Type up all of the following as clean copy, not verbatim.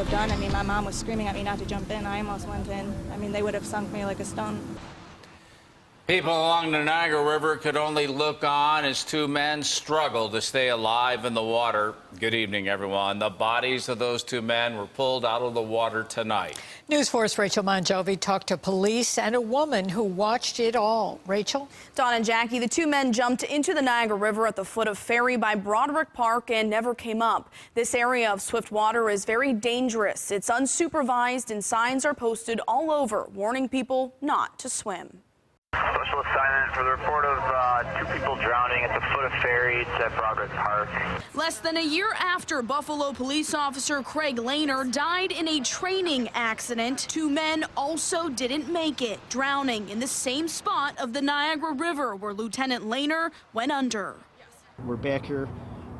have done. I mean, my mom was screaming at me not to jump in. I almost went in. I mean, they would have sunk me like a stone. People along the Niagara River could only look on as two men struggled to stay alive in the water. Good evening, everyone. The bodies of those two men were pulled out of the water tonight. News 4's Rachel Mongovi talked to police and a woman who watched it all. Rachel? Dawn and Jackie, the two men jumped into the Niagara River at the foot of Ferry by Broderick Park and never came up. This area of swift water is very dangerous. It's unsupervised and signs are posted all over warning people not to swim. Social assignment for the report of two people drowning at the foot of Ferry. It's at Broderick Park. Less than a year after Buffalo police officer Craig Lehner died in a training accident, two men also didn't make it, drowning in the same spot of the Niagara River where Lieutenant Lehner went under. We're back here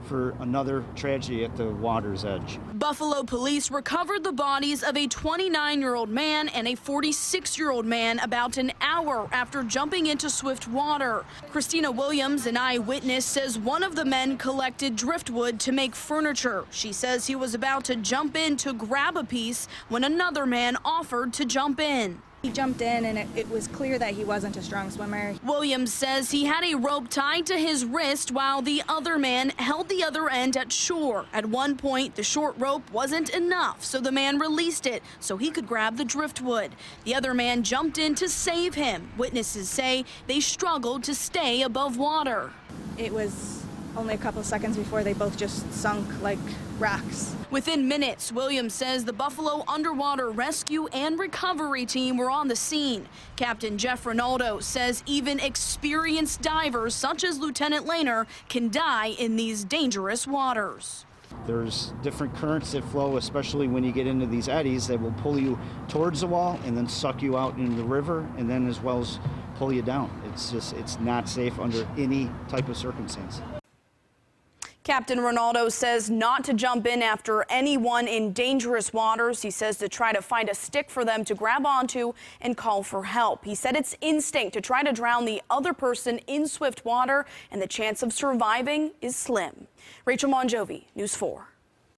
for another tragedy at the water's edge. Buffalo police recovered the bodies of a 29-year-old man and a 46-year-old man about an hour after jumping into swift water. Christina Williams, an eyewitness, says one of the men collected driftwood to make furniture. She says he was about to jump in to grab a piece when another man offered to jump in. He jumped in, and it was clear that he wasn't a strong swimmer. Williams says he had a rope tied to his wrist while the other man held the other end at shore. At one point, the short rope wasn't enough, so the man released it so he could grab the driftwood. The other man jumped in to save him. Witnesses say they struggled to stay above water. It was only a couple seconds before they both just sunk like rocks. Within minutes, Williams says the Buffalo Underwater Rescue and Recovery Team were on the scene. Captain Jeff Ronaldo says even experienced divers such as Lieutenant Lehner can die in these dangerous waters. There's different currents that flow, especially when you get into these eddies, that will pull you towards the wall and then suck you out into the river, and then as well as pull you down. It's not safe under any type of circumstance. Captain Ronaldo says not to jump in after anyone in dangerous waters. He says to try to find a stick for them to grab onto and call for help. He said it's instinct to try to drown the other person in swift water, and the chance of surviving is slim. Rachel Mongovi, News 4.